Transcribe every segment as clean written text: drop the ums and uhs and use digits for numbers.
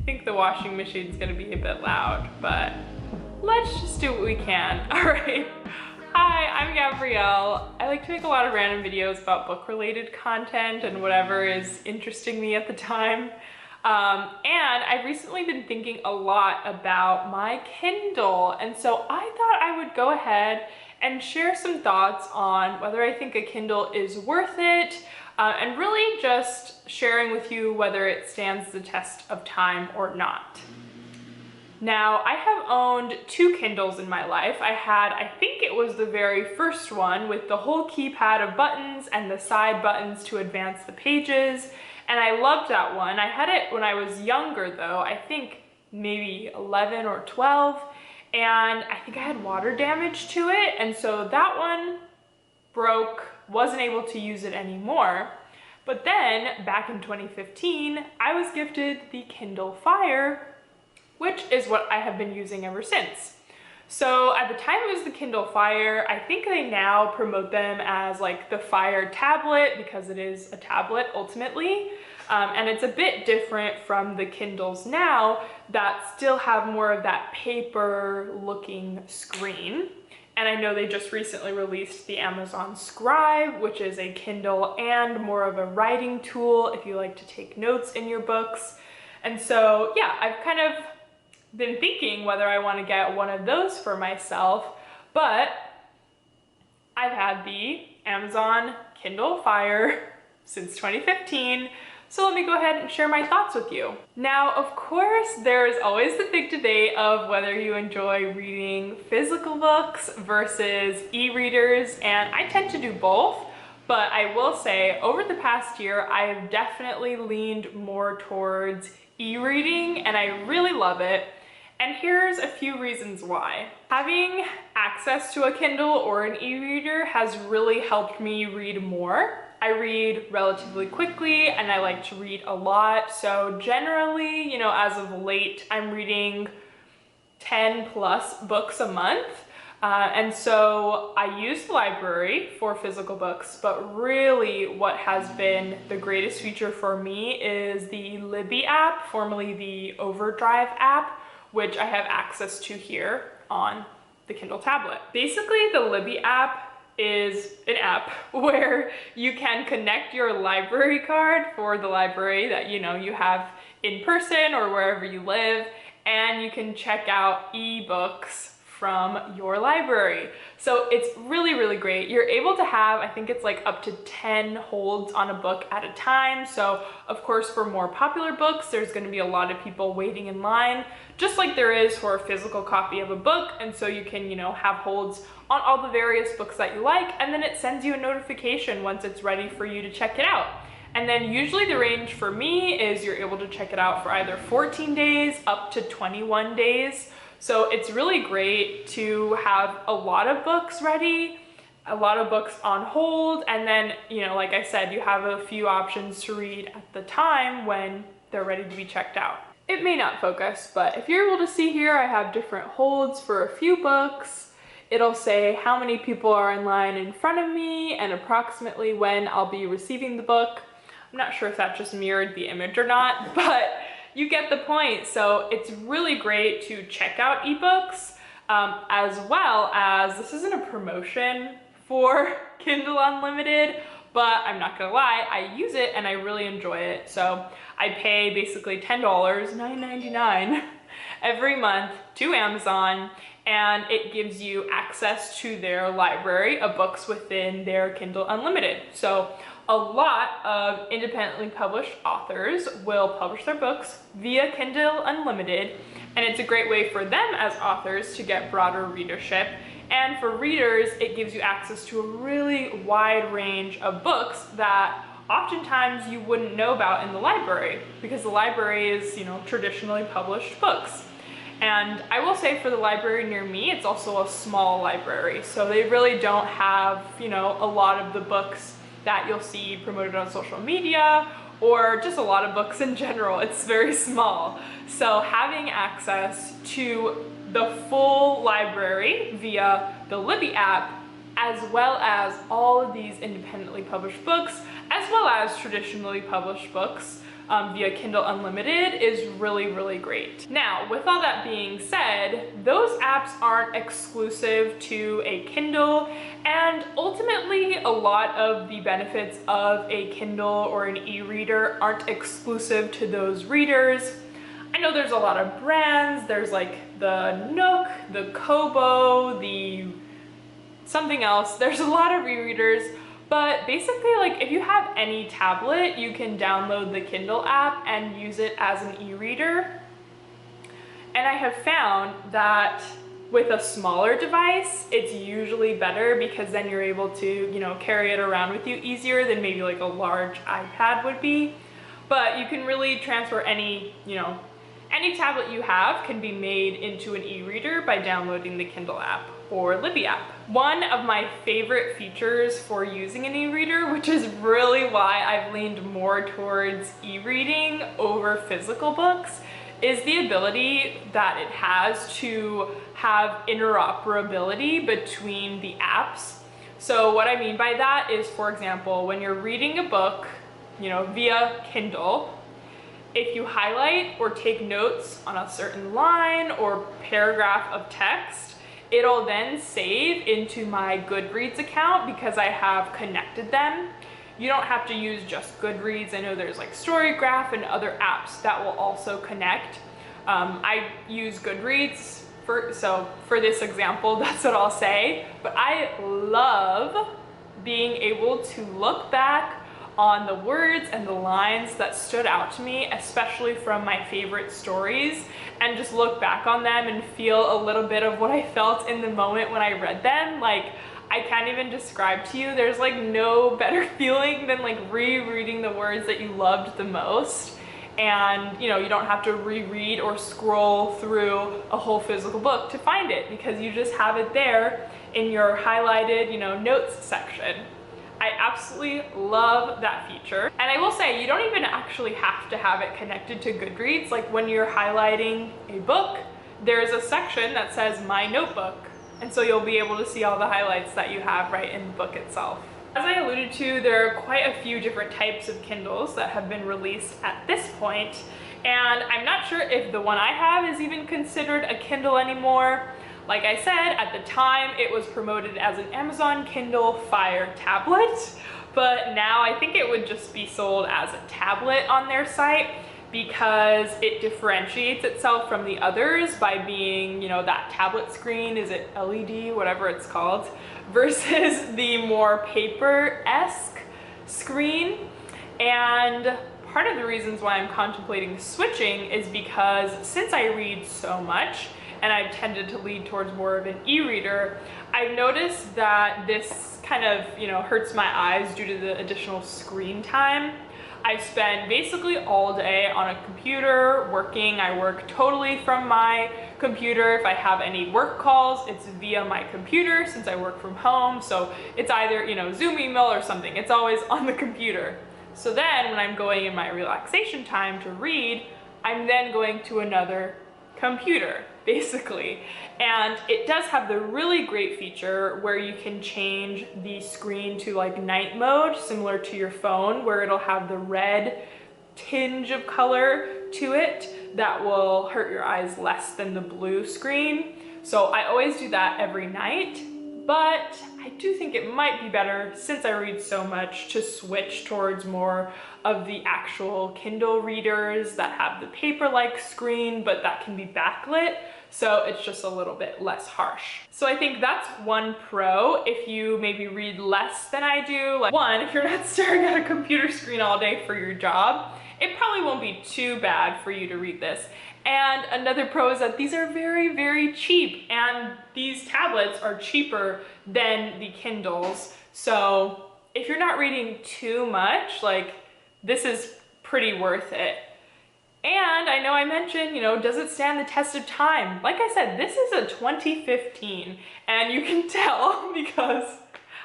think the washing machine's gonna be a bit loud, but let's just do what we can. All right. Hi, I'm Gabrielle. I like to make a lot of random videos about book-related content and whatever is interesting me at the time. And I've recently been thinking a lot about my Kindle, and so I thought I would go ahead and share some thoughts on whether I think a Kindle is worth it, and really just sharing with you whether it stands the test of time or not. Now, I have owned 2 Kindles in my life. I think it was the very first one with the whole keypad of buttons and the side buttons to advance the pages, and I loved that one. I had it when I was younger though, I think maybe 11 or 12, and I think I had water damage to it, and so that one broke, wasn't able to use it anymore. But then, back in 2015, I was gifted the Kindle Fire, which is what I have been using ever since. So at the time it was the Kindle Fire. I think they now promote them as like the Fire tablet because it is a tablet ultimately. And it's a bit different from the Kindles now that still have more of that paper looking screen. And I know they just recently released the Amazon Scribe, which is a Kindle and more of a writing tool if you like to take notes in your books. And so yeah, I've kind of been thinking whether I want to get one of those for myself, but I've had the Amazon Kindle Fire since 2015, so let me go ahead and share my thoughts with you. Now, of course, there's always the big debate of whether you enjoy reading physical books versus e-readers, and I tend to do both, but I will say over the past year, I have definitely leaned more towards e-reading, and I really love it. And here's a few reasons why. Having access to a Kindle or an e-reader has really helped me read more. I read relatively quickly and I like to read a lot. So generally, you know, as of late, I'm reading 10 plus books a month. And so I use the library for physical books, but really what has been the greatest feature for me is the Libby app, formerly the Overdrive app, which I have access to here on the Kindle tablet. Basically, the Libby app is an app where you can connect your library card for the library that you have in person or wherever you live, and you can check out ebooks from your library. So it's really, really great. You're able to have, I think it's like up to 10 holds on a book at a time. So of course, for more popular books, there's going to be a lot of people waiting in line, just like there is for a physical copy of a book. And so you can, have holds on all the various books that you like, and then it sends you a notification once it's ready for you to check it out. And then usually the range for me is you're able to check it out for either 14 days up to 21 days. So it's really great to have a lot of books ready, a lot of books on hold, and then, like I said, you have a few options to read at the time when they're ready to be checked out. It may not focus, but if you're able to see here, I have different holds for a few books. It'll say how many people are in line in front of me and approximately when I'll be receiving the book. I'm not sure if that just mirrored the image or not, but you get the point. So it's really great to check out ebooks, as well as, this isn't a promotion for Kindle Unlimited, but I'm not gonna lie, I use it and I really enjoy it. So I pay basically $10, $9.99 every month to Amazon, and it gives you access to their library of books within their Kindle Unlimited. So a lot of independently published authors will publish their books via Kindle Unlimited, and it's a great way for them as authors to get broader readership. And for readers, it gives you access to a really wide range of books that oftentimes you wouldn't know about in the library, because the library is, traditionally published books. And I will say for the library near me, it's also a small library. So they really don't have, a lot of the books that you'll see promoted on social media, or just a lot of books in general. It's very small. So having access to the full library via the Libby app, as well as all of these independently published books, as well as traditionally published books, via Kindle Unlimited is really, really great. Now, with all that being said, those apps aren't exclusive to a Kindle, and ultimately a lot of the benefits of a Kindle or an e-reader aren't exclusive to those readers. I know there's a lot of brands, there's like the Nook, the Kobo, the something else, there's a lot of e-readers. But basically, like, if you have any tablet, you can download the Kindle app and use it as an e-reader. And I have found that with a smaller device, it's usually better because then you're able to, you know, carry it around with you easier than maybe like a large iPad would be. But you can really transfer any, you know, any tablet you have can be made into an e-reader by downloading the Kindle app or Libby app. One of my favorite features for using an e-reader, which is really why I've leaned more towards e-reading over physical books, is the ability that it has to have interoperability between the apps. So what I mean by that is, for example, when you're reading a book, you know, via Kindle, if you highlight or take notes on a certain line or paragraph of text, it'll then save into my Goodreads account because I have connected them. You don't have to use just Goodreads. I know there's like Storygraph and other apps that will also connect. I use Goodreads for this example, that's what I'll say. But I love being able to look back on the words and the lines that stood out to me, especially from my favorite stories, and just look back on them and feel a little bit of what I felt in the moment when I read them. Like, I can't even describe to you, there's like no better feeling than like rereading the words that you loved the most. And you know, you don't have to reread or scroll through a whole physical book to find it because you just have it there in your highlighted, you know, notes section. I absolutely love that feature. And I will say, you don't even actually have to have it connected to Goodreads. Like when you're highlighting a book, there's a section that says My Notebook. And so you'll be able to see all the highlights that you have right in the book itself. As I alluded to, there are quite a few different types of Kindles that have been released at this point, and I'm not sure if the one I have is even considered a Kindle anymore. Like I said, at the time it was promoted as an Amazon Kindle Fire tablet, but now I think it would just be sold as a tablet on their site because it differentiates itself from the others by being, you know, that tablet screen, is it LED, whatever it's called, versus the more paper-esque screen. And part of the reasons why I'm contemplating switching is because since I read so much, and I've tended to lean towards more of an e-reader, I've noticed that this kind of, you know, hurts my eyes due to the additional screen time. I spend basically all day on a computer working. I work totally from my computer. If I have any work calls, it's via my computer since I work from home. So it's either, you know, Zoom email or something. It's always on the computer. So then when I'm going in my relaxation time to read, I'm then going to another computer, basically. And it does have the really great feature where you can change the screen to like night mode, similar to your phone, where it'll have the red tinge of color to it that will hurt your eyes less than the blue screen. So I always do that every night, but I do think it might be better, since I read so much, to switch towards more of the actual Kindle readers that have the paper-like screen, but that can be backlit, so it's just a little bit less harsh. So I think that's one pro if you maybe read less than I do. Like, one, if you're not staring at a computer screen all day for your job, it probably won't be too bad for you to read this. And another pro is that these are very, very cheap, and these tablets are cheaper than the Kindles. So if you're not reading too much, like, this is pretty worth it. And I know I mentioned, you know, does it stand the test of time? Like I said, this is a 2015, and you can tell because,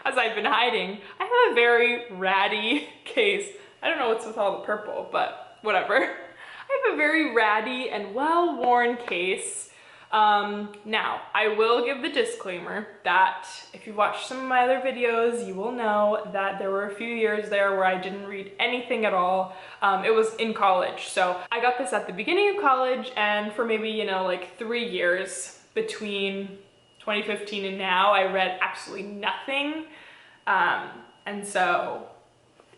as I've been hiding, I have a very ratty case. I don't know what's with all the purple, but whatever. I have a very ratty and well-worn case. Now, I will give the disclaimer that if you've watched some of my other videos, you will know that there were a few years there where I didn't read anything at all. It was in college. So I got this at the beginning of college, and for maybe, you know, like 3 years between 2015 and now, I read absolutely nothing. And so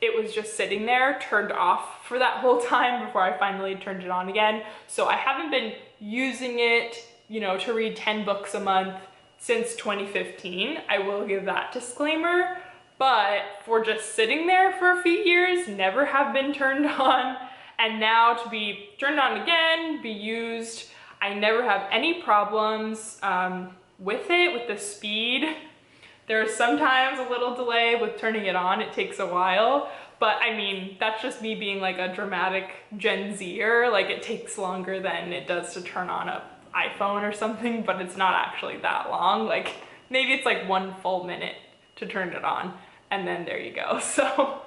it was just sitting there, turned off for that whole time before I finally turned it on again. So I haven't been using it, you know, to read 10 books a month since 2015. I will give that disclaimer, but for just sitting there for a few years, never have been turned on, and now to be turned on again, be used, I never have any problems with it, with the speed. There's sometimes a little delay with turning it on, it takes a while, but I mean, that's just me being like a dramatic Gen Zer, like it takes longer than it does to turn on a iPhone or something, but it's not actually that long. Like maybe it's like 1 full minute to turn it on, and then there you go. So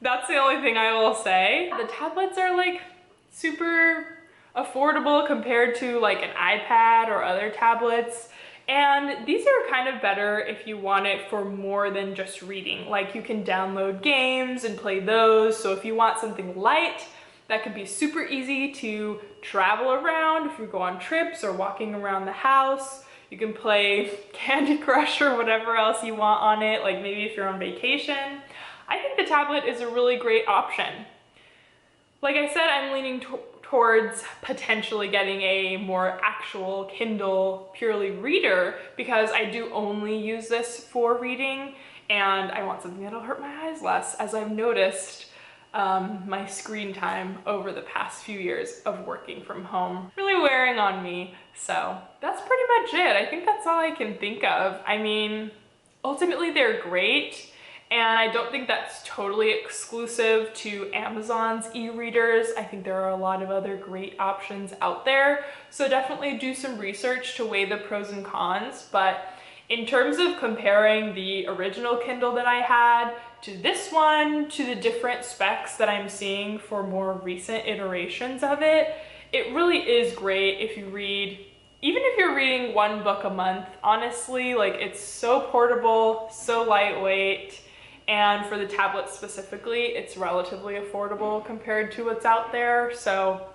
that's the only thing I will say. The tablets are like super affordable compared to like an iPad or other tablets. And these are kind of better if you want it for more than just reading. Like you can download games and play those. So if you want something light, that could be super easy to travel around. If you go on trips or walking around the house, you can play Candy Crush or whatever else you want on it. Like maybe if you're on vacation. I think the tablet is a really great option. Like I said, I'm leaning towards potentially getting a more actual Kindle purely reader because I do only use this for reading, and I want something that'll hurt my eyes less, as I've noticed my screen time over the past few years of working from home really wearing on me. So that's pretty much it. I think that's all I can think of. I mean, ultimately they're great. And I don't think that's totally exclusive to Amazon's e-readers. I think there are a lot of other great options out there. So definitely do some research to weigh the pros and cons. But in terms of comparing the original Kindle that I had to this one, to the different specs that I'm seeing for more recent iterations of it, it really is great if you read, even if you're reading 1 book a month. Honestly, like it's so portable, so lightweight. And for the tablet specifically, it's relatively affordable compared to what's out there. So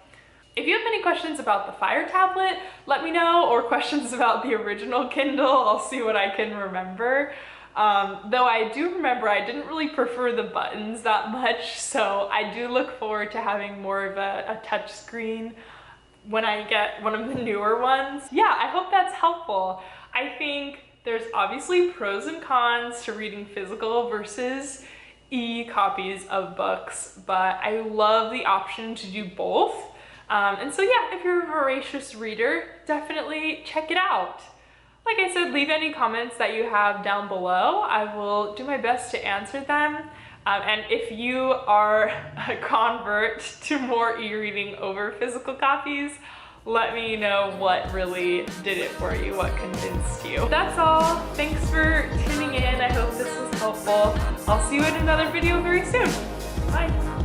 if you have any questions about the Fire tablet, let me know, or questions about the original Kindle, I'll see what I can remember. Though I do remember I didn't really prefer the buttons that much, so I do look forward to having more of a touch screen when I get one of the newer ones. Yeah, I hope that's helpful. I think there's obviously pros and cons to reading physical versus e-copies of books, but I love the option to do both. And so yeah, if you're a voracious reader, definitely check it out. Like I said, leave any comments that you have down below. I will do my best to answer them. And if you are a convert to more e-reading over physical copies, let me know what really did it for you, what convinced you. That's all. Thanks for tuning in. I hope this was helpful. I'll see you in another video very soon. Bye.